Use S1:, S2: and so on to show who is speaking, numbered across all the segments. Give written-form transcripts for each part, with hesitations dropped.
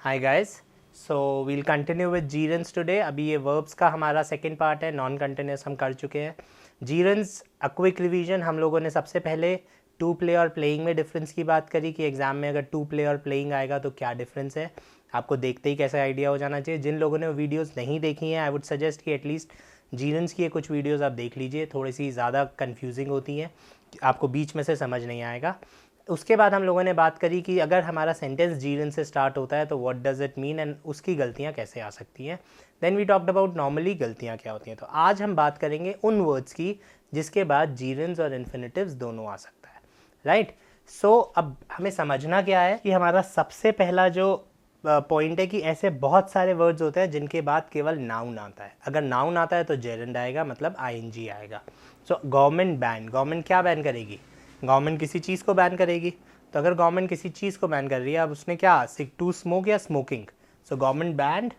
S1: Hi guys, so we'll continue with gerunds today. अभी ये verbs का हमारा सेकंड पार्ट है, नॉन कंटिन्यूस हम कर चुके हैं। Gerunds a quick revision. हम लोगों ने सबसे पहले टू प्ले और प्लेइंग में डिफरेंस की बात करी कि एग्जाम में अगर टू प्ले और प्लेइंग आएगा तो क्या डिफरेंस है, आपको देखते ही कैसा आइडिया हो जाना चाहिए। जिन लोगों ने वो वीडियोज़ नहीं देखी हैं, आई वुड सजेस्ट कि एटलीस्ट जीरन्स की कुछ वीडियोज़ आप देख लीजिए, थोड़ी सी ज़्यादा कन्फ्यूजिंग होती हैं, आपको बीच में से समझ नहीं आएगा। उसके बाद हम लोगों ने बात करी कि अगर हमारा सेंटेंस जीरन से स्टार्ट होता है तो what does it mean and उसकी गलतियाँ कैसे आ सकती हैं। Then we talked about normally गलतियाँ क्या होती हैं। तो आज हम बात करेंगे उन वर्ड्स की जिसके बाद जीरन्स और इन्फिनिटिव्स दोनों आ सकता है, राइट। सो अब हमें समझना क्या है कि हमारा सबसे पहला जो पॉइंट है कि ऐसे बहुत सारे वर्ड्स होते हैं जिनके बाद केवल नाउन आता है। अगर नाउन आता है तो जेरेंड आएगा, मतलब आईएनजी आएगा। सो गवर्नमेंट बैन, गवर्नमेंट क्या बैन करेगी? गवर्नमेंट किसी चीज़ को बैन करेगी। तो अगर गवर्नमेंट किसी चीज़ को बैन कर रही है, अब उसने क्या, टू स्मोक या smoking, so government banned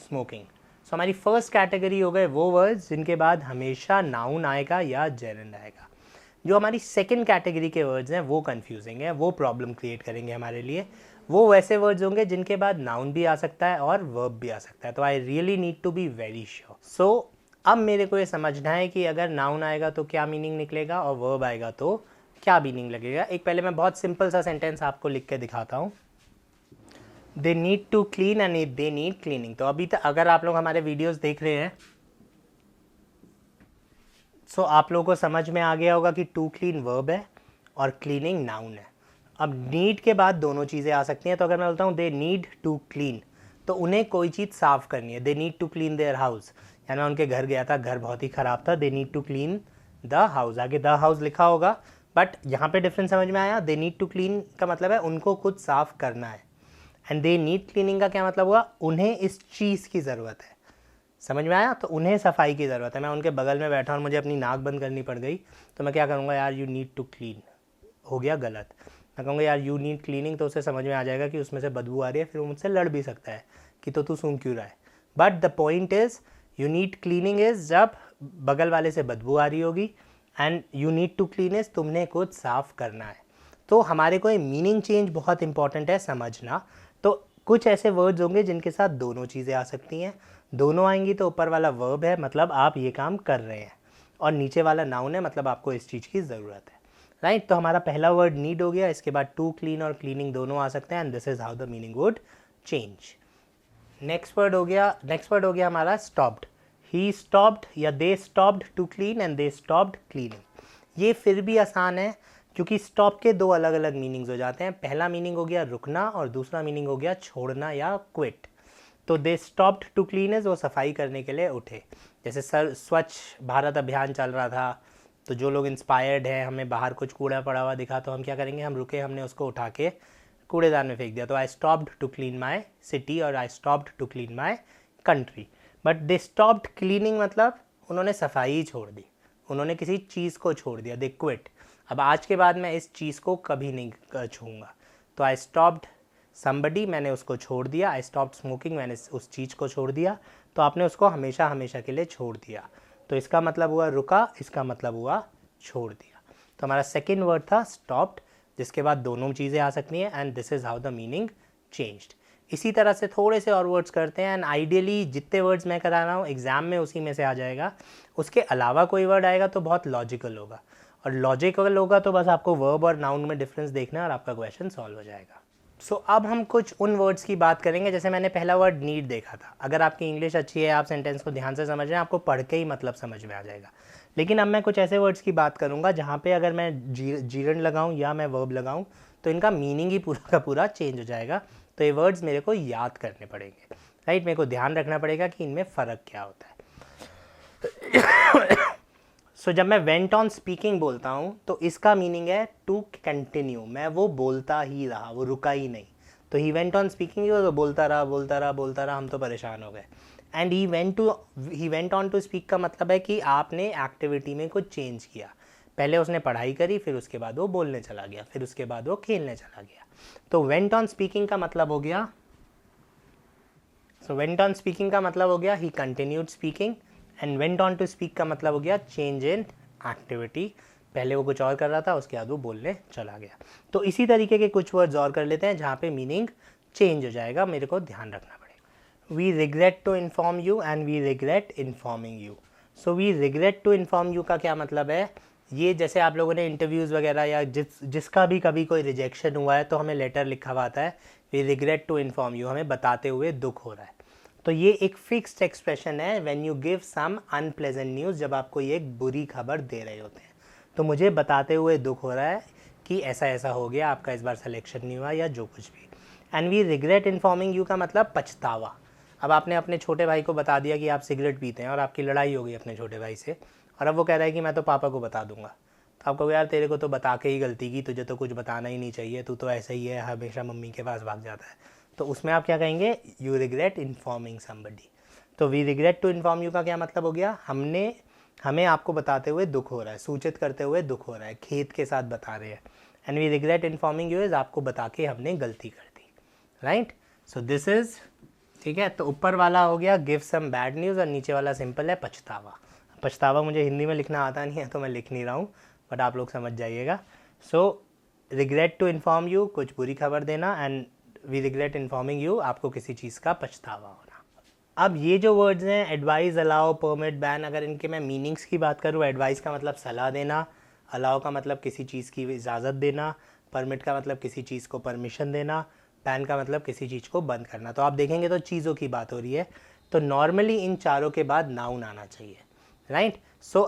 S1: smoking. So हमारी फर्स्ट कैटेगरी हो गए वो वर्ड्स जिनके बाद हमेशा नाउन आएगा या जेरेंड आएगा। जो हमारी सेकंड कैटेगरी के वर्ड्स हैं वो कंफ्यूजिंग है, वो प्रॉब्लम क्रिएट करेंगे हमारे लिए। वो वैसे वर्ड्स होंगे जिनके बाद नाउन भी आ सकता है और वर्ब भी आ सकता है। तो I really need to be very sure. So अब मेरे को ये समझना है कि अगर नाउन आएगा तो क्या मीनिंग निकलेगा और वर्ब आएगा तो क्या मीनिंग लगेगा। एक पहले मैं बहुत सिंपल सा सेंटेंस आपको लिख के दिखाता हूँ। They need to clean and they need cleaning. तो अभी तक अगर आप लोग हमारे वीडियोस देख रहे हैं सो आप लोगों को समझ में आ गया होगा कि टू क्लीन वर्ब है और क्लीनिंग नाउन है। अब नीड के बाद दोनों चीज़ें आ सकती हैं। तो अगर मैं बोलता हूँ दे नीड टू क्लीन, तो उन्हें कोई चीज़ साफ़ करनी है। They need to clean their house, यानी मैं उनके घर गया था, घर बहुत ही ख़राब था, they need to clean the house. आगे द हाउस लिखा होगा, बट यहाँ पे डिफरेंस समझ में आया। दे नीड टू क्लीन का मतलब है उनको खुद साफ़ करना है, एंड दे नीड क्लीनिंग का क्या मतलब हुआ, उन्हें इस चीज़ की ज़रूरत है। समझ में आया? तो उन्हें सफाई की ज़रूरत है। मैं उनके बगल में बैठा और मुझे अपनी नाक बंद करनी पड़ गई, तो मैं क्या करूँगा, यार यू नीड टू क्लीन, हो गया गलत। मैं कहूँगा यार यू नीड क्लीनिंग, तो उसे समझ में आ जाएगा कि उसमें से बदबू आ रही है, फिर वो मुझसे लड़ भी सकता है कि तो तू सूंघ क्यों रहा है। But the point is you need cleaning is जब बगल वाले से बदबू आ रही होगी, and you need to clean is तुमने खुद साफ़ करना है। तो हमारे को ये मीनिंग चेंज बहुत इंपॉर्टेंट है समझना। तो कुछ ऐसे वर्ड्स होंगे जिनके साथ दोनों चीज़ें आ सकती हैं। दोनों आएंगी तो ऊपर वाला वर्ब है, मतलब आप ये काम कर रहे हैं, और नीचे वाला नाउन है, मतलब आपको इस चीज़ की ज़रूरत है, राइट। तो हमारा पहला वर्ड नीड हो गया। इसके बाद टू क्लीन और क्लीनिंग दोनों आ सकते हैं, and this is how the meaning would change. Next word हो गया हमारा स्टॉप्ड। ही स्टॉप्ड या they stopped to clean and they stopped cleaning. ये फिर भी आसान है क्योंकि स्टॉप के दो अलग अलग मीनिंग्स हो जाते हैं। पहला मीनिंग हो गया रुकना और दूसरा मीनिंग हो गया छोड़ना या क्विट। तो they stopped to clean is वो सफाई करने के लिए उठे। जैसे स्वच्छ भारत अभियान चल रहा था, तो जो लोग इंस्पायर्ड है, हमें बाहर कुछ कूड़ा पड़ा हुआ दिखा तो हम क्या करेंगे, हम रुके, हमने उसको उठा के कूड़ेदान में फेंक दिया। तो I stopped to clean my city और I stopped to clean my country. But they stopped cleaning मतलब उन्होंने सफाई ही छोड़ दी, उन्होंने किसी चीज़ को छोड़ दिया, दे क्विट। अब आज के बाद मैं इस चीज़ को कभी नहीं छूँगा। तो आई स्टॉप्ड समबडी, मैंने उसको छोड़ दिया। आई स्टॉप्ड स्मोकिंग, मैंने उस चीज़ को छोड़ दिया। तो आपने उसको हमेशा हमेशा के लिए छोड़ दिया। तो इसका मतलब हुआ रुका, इसका मतलब हुआ छोड़ दिया। तो हमारा सेकेंड वर्ड था स्टॉप्ड, जिसके बाद दोनों चीज़ें आ सकती हैं, and this is how the meaning changed. इसी तरह से थोड़े से और वर्ड्स करते हैं, एंड आइडियली जितने वर्ड्स मैं करा रहा हूँ एग्जाम में उसी में से आ जाएगा। उसके अलावा कोई वर्ड आएगा तो बहुत लॉजिकल होगा, और लॉजिकल होगा तो बस आपको वर्ब और नाउन में डिफरेंस देखना है और आपका क्वेश्चन सॉल्व हो जाएगा। सो अब हम कुछ उन वर्ड्स की बात करेंगे। जैसे मैंने पहला वर्ड नीड देखा था, अगर आपकी इंग्लिश अच्छी है, आप सेंटेंस को ध्यान से समझ रहे हैं, आपको पढ़ के ही मतलब समझ में आ जाएगा। लेकिन अब मैं कुछ ऐसे वर्ड्स की बात करूंगा जहाँ पे अगर मैं जीरन लगाऊं या मैं वर्ब लगाऊं तो इनका मीनिंग ही पूरा का पूरा चेंज हो जाएगा। तो ये वर्ड्स मेरे को याद करने पड़ेंगे, राइट। मेरे को ध्यान रखना पड़ेगा कि इनमें फ़र्क क्या होता है। सो जब मैं वेंट ऑन स्पीकिंग बोलता हूँ तो इसका मीनिंग है टू कंटिन्यू, मैं वो बोलता ही रहा, वो रुका ही नहीं। तो ही वेंट ऑन स्पीकिंग तो बोलता रहा बोलता रहा बोलता रहा, हम तो परेशान हो गए। And he went on to speak का मतलब है कि आपने एक्टिविटी में कुछ चेंज किया। पहले उसने पढ़ाई करी, फिर उसके बाद वो बोलने चला गया, फिर उसके बाद वो खेलने चला गया। तो वेंट ऑन स्पीकिंग का मतलब हो गया, वेंट ऑन स्पीकिंग का मतलब हो गया he continued speaking, and went on to speak का मतलब हो गया चेंज इन एक्टिविटी। पहले वो कुछ और कर रहा था, उसके बाद वो बोलने चला गया। तो इसी तरीके के कुछ वर्ड्स और कर लेते हैं जहाँ पे मीनिंग चेंज हो जाएगा, मेरे को ध्यान रखना पड़ेगा। We regret to inform you and we regret informing you. So we regret to inform you का क्या मतलब है, ये जैसे आप लोगों ने इंटरव्यूज़ वगैरह या जिसका भी कभी कोई रिजेक्शन हुआ है तो हमें लेटर लिखा हुआ आता है we regret to inform you, हमें बताते हुए दुख हो रहा है। तो ये एक फिक्स्ड एक्सप्रेशन है when you give some unpleasant news, जब आप कोई एक बुरी खबर दे रहे होते हैं। तो मुझे बताते हुए दुख हो रहा है कि ऐसा ऐसा हो गया, आपका इस बार सिलेक्शन नहीं हुआ या जो कुछ भी। And we regret informing you का मतलब पछतावा। अब आपने अपने छोटे भाई को बता दिया कि आप सिगरेट पीते हैं और आपकी लड़ाई हो गई अपने छोटे भाई से, और अब वो कह रहा है कि मैं तो पापा को बता दूंगा। तो आप कहोगे यार तेरे को तो बता के ही गलती की, तुझे तो कुछ बताना ही नहीं चाहिए, तू तो ऐसा ही है, हमेशा मम्मी के पास भाग जाता है। तो उसमें आप क्या कहेंगे, यू रिग्रेट इन्फॉर्मिंग समबडी। तो we regret to inform you का क्या मतलब हो गया, हमें आपको बताते हुए दुख हो रहा है, सूचित करते हुए दुख हो रहा है, खेत के साथ बता रहे हैं। And we regret informing you is आपको बता के हमने गलती कर दी, राइट। सो दिस इज़, ठीक है। तो ऊपर वाला हो गया गिव सम बैड न्यूज़ और नीचे वाला सिंपल है पछतावा। पछतावा मुझे हिंदी में लिखना आता नहीं है तो मैं लिख नहीं रहा हूँ, बट आप लोग समझ जाइएगा। So regret to inform you, कुछ बुरी खबर देना, and we regret informing you, आपको किसी चीज़ का पछतावा होना। अब ये जो वर्ड्स हैं एडवाइस, अलाउ, परमिट, बैन, अगर इनके मैं मीनिंग्स की बात करूँ, एडवाइस का मतलब सलाह देना, अलाउ का मतलब किसी चीज़ की इजाज़त देना, परमिट का मतलब किसी चीज़ को परमिशन देना, बैन का मतलब किसी चीज़ को बंद करना। तो आप देखेंगे तो चीज़ों की बात हो रही है, तो नॉर्मली इन चारों के बाद नाउन आना चाहिए, राइट। सो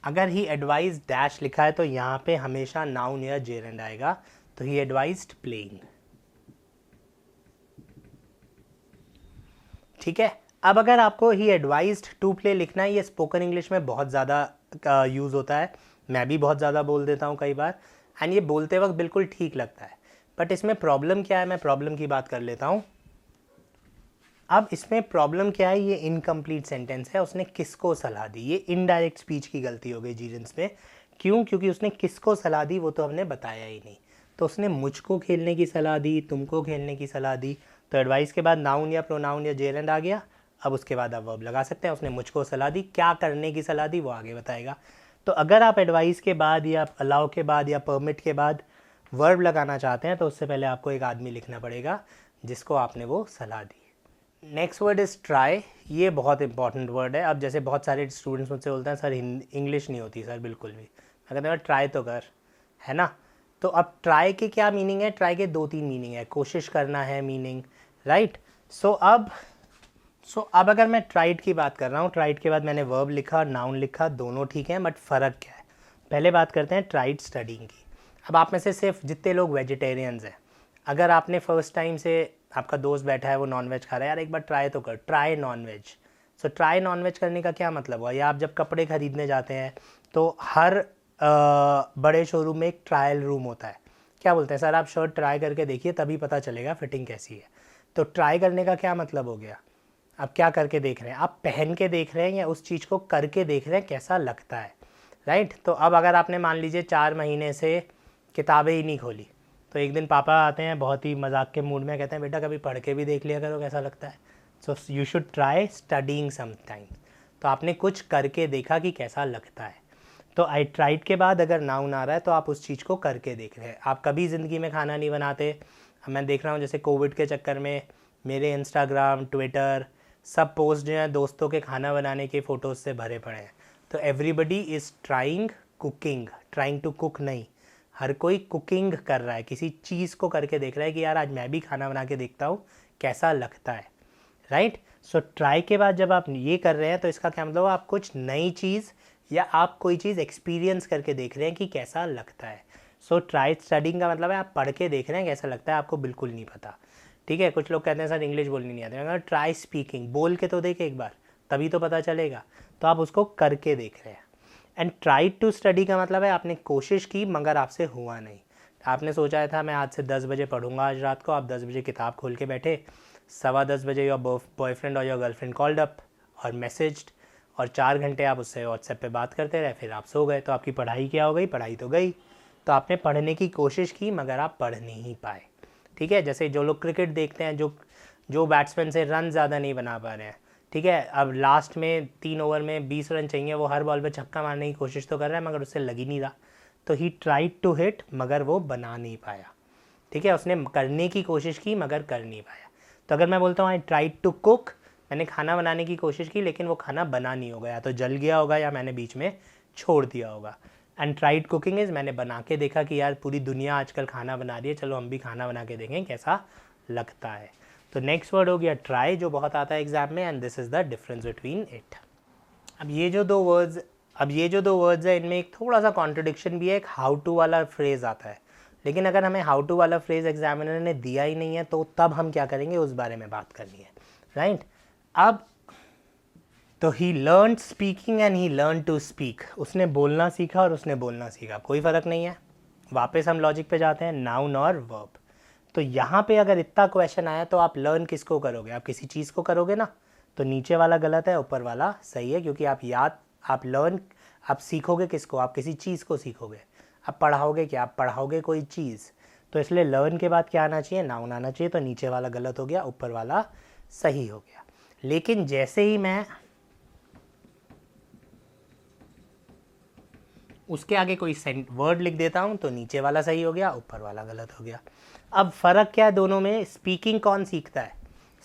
S1: अगर ही एडवाइज डैश लिखा है तो यहाँ पे हमेशा नाउन या जेरेंड आएगा। तो ही एडवाइज्ड प्लेइंग, ठीक है। अब अगर आपको ही एडवाइज्ड टू प्ले लिखना है, ये स्पोकन इंग्लिश में बहुत ज़्यादा यूज़ होता है, मैं भी बहुत ज़्यादा बोल देता हूँ कई बार, एंड ये बोलते वक्त बिल्कुल ठीक लगता है। बट इसमें प्रॉब्लम क्या है, मैं प्रॉब्लम की बात कर लेता हूँ। अब इसमें प्रॉब्लम क्या है, ये इनकम्प्लीट सेंटेंस है, उसने किसको सलाह दी, ये इनडायरेक्ट स्पीच की गलती हो गई जीरेंस में। क्यों, क्योंकि उसने किसको सलाह दी वो तो हमने बताया ही नहीं। तो उसने मुझको खेलने की सलाह दी, तुमको खेलने की सलाह दी। तो एडवाइस के बाद नाउन या प्रोनाउन या जेरेंड आ गया। अब उसके बाद आप वर्ब लगा सकते हैं, उसने मुझको सलाह दी, क्या करने की सलाह दी वो आगे बताएगा। तो अगर आप एडवाइस के बाद या अलाउ के बाद या परमिट के बाद वर्ब लगाना चाहते हैं तो उससे पहले आपको एक आदमी लिखना पड़ेगा जिसको आपने वो सलाह दी। Next word is try. ये बहुत इंपॉर्टेंट वर्ड है। अब जैसे बहुत सारे स्टूडेंट्स मुझसे बोलते हैं सर इंग्लिश नहीं होती सर बिल्कुल भी, मैं कहता हूँ ट्राई तो कर, है ना। तो अब ट्राई के क्या मीनिंग है, ट्राई के 2-3 मीनिंग है, कोशिश करना है मीनिंग, राइट। सो अब अगर मैं ट्राइड की बात कर रहा हूँ, ट्राइड के बाद मैंने वर्ब लिखा, नाउन लिखा, दोनों ठीक है, बट फ़र्क क्या है। पहले बात करते हैं ट्राइड स्टडिंग की। अब आप में से सिर्फ जितने लोग वेजिटेरियंस हैं, अगर आपने फर्स्ट टाइम से, आपका दोस्त बैठा है वो नॉनवेज खा रहा है, यार एक बार ट्राई तो कर, try nonveg. So try nonveg करने का क्या मतलब हुआ, या आप जब कपड़े खरीदने जाते हैं तो हर बड़े शोरूम में एक ट्रायल रूम होता है, क्या बोलते हैं सर आप शर्ट ट्राई करके देखिए तभी पता चलेगा फिटिंग कैसी है। तो ट्राई करने का क्या मतलब हो गया, आप क्या करके देख रहे हैं, आप पहन के देख रहे हैं या उस चीज़ को करके देख रहे हैं कैसा लगता है, राइट। तो अब अगर आपने मान लीजिए 4 महीने से किताबें ही नहीं खोली, तो एक दिन पापा आते हैं बहुत ही मजाक के मूड में, कहते हैं बेटा कभी पढ़ के भी देख लिया करो कैसा लगता है। So you should try studying sometimes. तो आपने कुछ करके देखा कि कैसा लगता है। तो आई ट्राइड के बाद अगर नाउन आ रहा है तो आप उस चीज़ को करके देख रहे हैं। आप कभी ज़िंदगी में खाना नहीं बनाते, मैं देख रहा हूँ जैसे कोविड के चक्कर में मेरे इंस्टाग्राम, ट्विटर, सब पोस्ट जो हैं दोस्तों के खाना बनाने के फ़ोटोज़ से भरे पड़े हैं। तो everybody is trying cooking, trying to cook नहीं, हर कोई कुकिंग कर रहा है, किसी चीज़ को करके देख रहा है कि यार आज मैं भी खाना बना के देखता हूँ कैसा लगता है, राइट। सो ट्राई के बाद जब आप ये कर रहे हैं तो इसका क्या मतलब, आप कुछ नई चीज़ या आप कोई चीज़ एक्सपीरियंस करके देख रहे हैं कि कैसा लगता है। सो ट्राई स्टडिंग का मतलब है आप पढ़ के देख रहे हैं कैसा लगता है, आपको बिल्कुल नहीं पता, ठीक है। कुछ लोग कहते हैं सर इंग्लिश बोलनी नहीं आती, मैं ट्राई स्पीकिंग, बोल के तो देखे एक बार तभी तो पता चलेगा। तो आप उसको करके देख रहे हैं। एंड ट्राई टू स्टडी का मतलब है आपने कोशिश की मगर आपसे हुआ नहीं। आपने सोचा था मैं आज से 10 बजे पढ़ूंगा आज रात को, आप 10 बजे किताब खोल के बैठे, 10:15 बजे योर बॉयफ्रेंड और योर गर्लफ्रेंड कॉल्ड अप और मैसेज्ड, और 4 घंटे आप उससे व्हाट्सएप पे बात करते रहे, फिर आप सो गए। तो आपकी पढ़ाई क्या हो गई, पढ़ाई तो गई। तो आपने पढ़ने की कोशिश की मगर आप पढ़ नहीं पाए, ठीक है। जैसे जो लोग क्रिकेट देखते हैं, जो बैट्समैन से रन ज़्यादा नहीं बना पा रहे हैं, ठीक है। अब लास्ट में 3 ओवर में 20 रन चाहिए, वो हर बॉल पे छक्का मारने की कोशिश तो कर रहा है मगर उससे लग ही नहीं रहा, तो ही ट्राइड टू हिट मगर वो बना नहीं पाया। ठीक है, उसने करने की कोशिश की मगर कर नहीं पाया। तो अगर मैं बोलता हूँ आई ट्राइड टू कुक, मैंने खाना बनाने की कोशिश की लेकिन वो खाना बना नहीं होगा, या तो जल गया होगा या मैंने बीच में छोड़ दिया होगा। एंड ट्राइड कुकिंग इज़ मैंने बना के देखा कि यार पूरी दुनिया आजकल खाना बना रही है, चलो हम भी खाना बना के देखें कैसा लगता है। तो नेक्स्ट वर्ड हो गया ट्राई, जो बहुत आता है एग्जाम में, and this is the difference between it. अब ये जो दो वर्ड्स है इनमें एक थोड़ा सा कॉन्ट्रडिक्शन भी है, एक हाउ टू वाला फ्रेज़ आता है, लेकिन अगर हमें हाउ टू वाला फ्रेज़ एग्जामिनर ने दिया ही नहीं है तो तब हम क्या करेंगे उस बारे में बात करनी है, राइट। अब तो he learn speaking and he learn to speak, उसने बोलना सीखा और उसने बोलना सीखा, कोई फ़र्क नहीं है। वापस हम लॉजिक पे जाते हैं, नाउन और वर्ब। तो यहाँ पे अगर इतना क्वेश्चन आया तो आप लर्न किसको करोगे, आप किसी चीज़ को करोगे ना, तो नीचे वाला गलत है, ऊपर वाला सही है, क्योंकि आप सीखोगे किसको, आप किसी चीज़ को सीखोगे। आप पढ़ाओगे क्या, आप पढ़ाओगे कोई चीज़, तो इसलिए लर्न के बाद क्या आना चाहिए, नाउन आना चाहिए। तो नीचे वाला गलत हो गया, ऊपर वाला सही हो गया। लेकिन जैसे ही मैं उसके आगे कोई वर्ड लिख देता हूँ तो नीचे वाला सही हो गया, ऊपर वाला गलत हो गया। अब फ़र्क क्या है दोनों में, स्पीकिंग कौन सीखता है,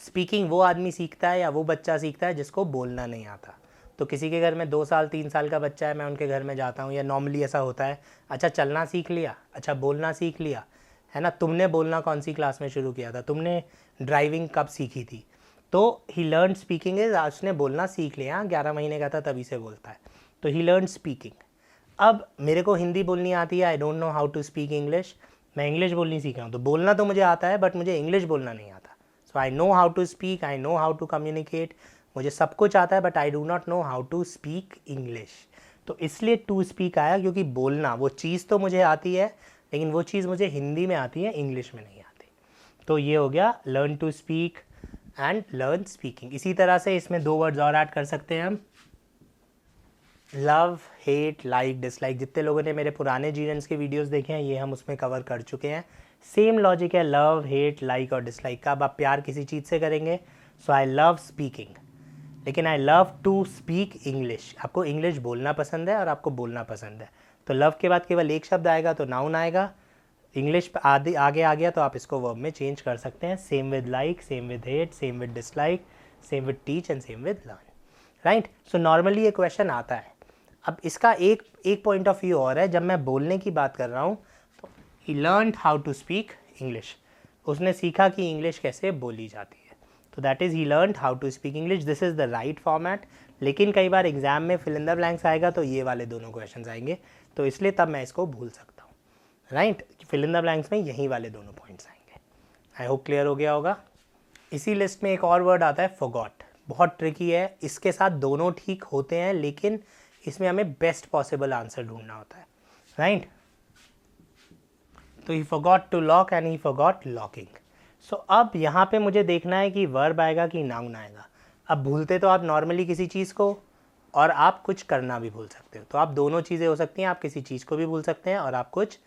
S1: स्पीकिंग वो आदमी सीखता है या वो बच्चा सीखता है जिसको बोलना नहीं आता। तो किसी के घर में 2 साल 3 साल का बच्चा है, मैं उनके घर में जाता हूँ, या नॉर्मली ऐसा होता है, अच्छा चलना सीख लिया, अच्छा बोलना सीख लिया, है ना। तुमने बोलना कौन सी क्लास में शुरू किया था, तुमने ड्राइविंग कब सीखी थी, तो ही लर्न स्पीकिंग इज, उसने बोलना सीख लिया, 11 महीने का था तभी से बोलता है, तो ही लर्न स्पीकिंग। अब मेरे को हिंदी बोलनी आती है, I don't know how to speak English, मैं इंग्लिश बोलनी सीखा हूँ, तो बोलना तो मुझे आता है बट मुझे इंग्लिश बोलना नहीं आता। So I know how to speak, I know how to communicate, मुझे सब कुछ आता है but I do not know how to speak English. तो इसलिए टू स्पीक आया, क्योंकि बोलना वो चीज़ तो मुझे आती है लेकिन वो चीज़ मुझे हिंदी में आती है, इंग्लिश में नहीं आती। तो ये हो गया learn to speak and learn speaking. इसी तरह से इसमें 2 वर्ड्स और ऐड कर सकते हैं हम, लव, हेट, लाइक, डिसलाइक। जितने लोगों ने मेरे पुराने जीएन्स के वीडियोस देखे हैं ये हम उसमें कवर कर चुके हैं। सेम लॉजिक है, लव, हेट, लाइक और डिसलाइक का। अब आप प्यार किसी चीज़ से करेंगे, सो आई लव स्पीकिंग, लेकिन I love to speak English, आपको इंग्लिश बोलना पसंद है और आपको बोलना पसंद है, तो लव के बाद केवल एक शब्द आएगा तो नाउन आएगा, इंग्लिश आगे आ गया तो आप इसको वर्ब में चेंज कर सकते हैं। Same with like, same with hate, same with dislike, same with teach and same with learn, right. So normally ये क्वेश्चन आता है। अब इसका एक पॉइंट ऑफ व्यू और है, जब मैं बोलने की बात कर रहा हूँ तो he learned how to speak English, उसने सीखा कि इंग्लिश कैसे बोली जाती है, तो that is he learned how to speak English, this is the right format. लेकिन कई बार एग्जाम में फिल इन द ब्लैंक्स आएगा तो ये वाले दोनों क्वेश्चन आएंगे, तो इसलिए तब मैं इसको भूल सकता हूँ, right. Fill in the blanks में यही वाले दोनों पॉइंट्स आएंगे। आई होप क्लियर हो गया होगा। इसी लिस्ट में एक और वर्ड आता है फॉरगॉट, बहुत ट्रिकी है, इसके साथ दोनों ठीक होते हैं लेकिन इसमें हमें बेस्ट पॉसिबल आंसर ढूंढना होता है, राइट। तो he forgot to lock and he forgot locking. So अब यहाँ पे मुझे देखना है कि वर्ब आएगा कि नाउन आएगा। अब भूलते तो आप नॉर्मली किसी चीज़ को और आप कुछ करना भी भूल सकते हो, तो आप दोनों चीज़ें हो सकती हैं, आप किसी चीज़ को भी भूल सकते हैं और आप कुछ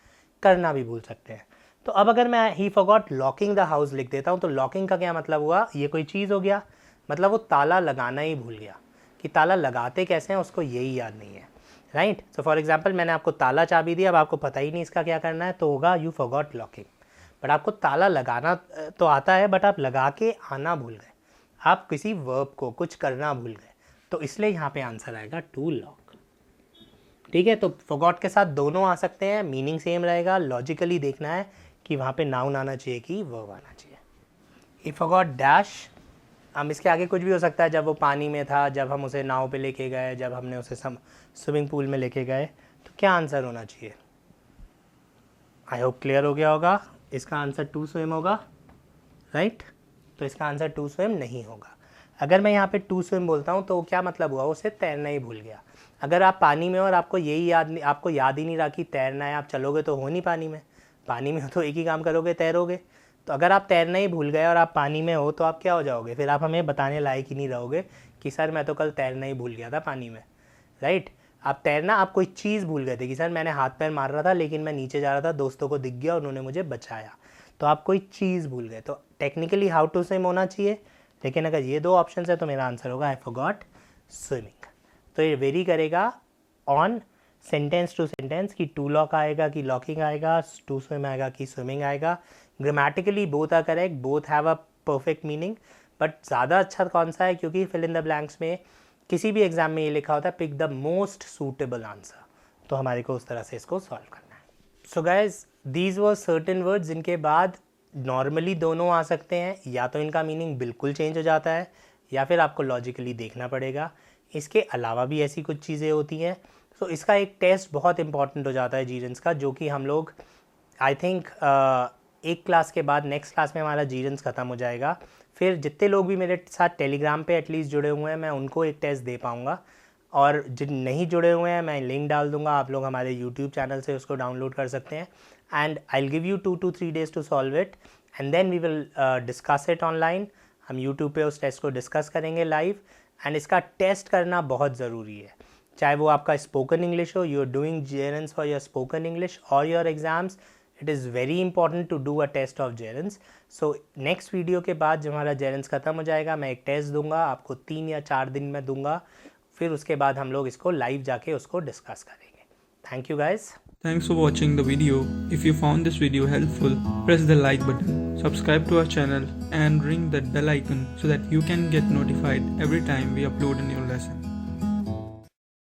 S1: करना भी भूल सकते हैं। तो अब अगर मैं ही फॉरगॉट लॉकिंग द हाउस लिख देता हूँ तो लॉकिंग का क्या मतलब हुआ, ये कोई चीज़ हो गया, मतलब वो ताला लगाना ही भूल गया, कि ताला लगाते कैसे हैं उसको यही याद नहीं है, राइट। सो फॉर एग्जांपल मैंने आपको ताला चाबी दी, अब आपको पता ही नहीं इसका क्या करना है, तो होगा यू फॉरगॉट लॉकिंग। बट आपको ताला लगाना तो आता है बट आप लगा के आना भूल गए, आप किसी वर्ब को कुछ करना भूल गए, तो इसलिए यहाँ पे आंसर आएगा टू लॉक, ठीक है। तो फॉरगॉट के साथ दोनों आ सकते हैं, मीनिंग सेम रहेगा, लॉजिकली देखना है कि वहाँ पे नाउन आना चाहिए कि वर्ब आना चाहिए। ही फॉरगॉट डैश, हम इसके आगे कुछ भी हो सकता है, जब वो पानी में था, जब हम उसे नाव पे लेके गए, जब हमने उसे स्विमिंग पूल में लेके गए, तो क्या आंसर होना चाहिए। आई होप क्लियर हो गया होगा। इसका आंसर टू स्विम होगा, राइट। तो इसका आंसर टू स्विम नहीं होगा। अगर मैं यहाँ पे टू स्विम बोलता हूँ तो क्या मतलब हुआ, उसे तैरना ही भूल गया। अगर आप पानी में और आपको आपको याद ही नहीं रहा कि तैरना है, आप चलोगे तो हो नहीं पानी में हो तो एक ही काम करोगे, तैरोगे। तो अगर आप तैरना ही भूल गए और आप पानी में हो तो आप क्या हो जाओगे, फिर आप हमें बताने लायक ही नहीं रहोगे कि सर मैं तो कल तैरना ही भूल गया था पानी में, राइट। आप तैरना, आप कोई चीज़ भूल गए थे कि सर मैंने हाथ पैर मार रहा था लेकिन मैं नीचे जा रहा था, दोस्तों को दिख गया, उन्होंने मुझे बचाया, तो आप कोई चीज़ भूल गए। तो टेक्निकली हाउ टू स्विम होना चाहिए लेकिन अगर ये 2 ऑप्शन है तो मेरा आंसर होगा आई फॉरगॉट स्विमिंग। तो ये वेरी करेगा ऑन सेंटेंस टू सेंटेंस कि टू लॉक आएगा कि लॉकिंग आएगा, टू स्विम आएगा कि स्विमिंग आएगा। Grammatically both are correct, both have a perfect meaning, but ज़्यादा अच्छा कौन सा है, क्योंकि फिल इन द ब्लैंक्स में किसी भी एग्जाम में ये लिखा होता है pick the most suitable answer, तो हमारे को उस तरह से इसको सॉल्व करना है। So guys these were certain words जिनके बाद नॉर्मली दोनों आ सकते हैं, या तो इनका मीनिंग बिल्कुल चेंज हो जाता है या फिर आपको लॉजिकली देखना पड़ेगा। इसके अलावा भी ऐसी कुछ चीज़ें होती हैं। तो इसका एक टेस्ट बहुत इंपॉर्टेंट हो जाता है जीरेंस का, जो कि हम लोग आई थिंक एक क्लास के बाद नेक्स्ट क्लास में हमारा जीरेंस ख़त्म हो जाएगा। फिर जितने लोग भी मेरे साथ टेलीग्राम पे एटलीस्ट जुड़े हुए हैं मैं उनको एक टेस्ट दे पाऊँगा, और जिन नहीं जुड़े हुए हैं मैं लिंक डाल दूंगा, आप लोग हमारे यूट्यूब चैनल से उसको डाउनलोड कर सकते हैं। And I will give you 2 to 3 days to solve it and then we will discuss it online. हम यूट्यूब पे उस टेस्ट को डिस्कस करेंगे लाइव। एंड इसका टेस्ट करना बहुत ज़रूरी है, चाहे वो आपका स्पोकन इंग्लिश हो, you are doing tenses for your spoken English और your exams, it is very important to do a test of tenses. So next video के बाद जब हमारा जेरेंस ख़त्म हो जाएगा मैं एक टेस्ट दूंगा आपको, 3 या 4 दिन में दूंगा। फिर उसके बाद हम लोग इसको लाइव जाके उसको डिस्कस करेंगे। Thank you guys.
S2: Thanks for watching the video. If you found this video helpful, press the like button, subscribe to our channel and ring that bell icon so that you can get notified every time we upload a new lesson.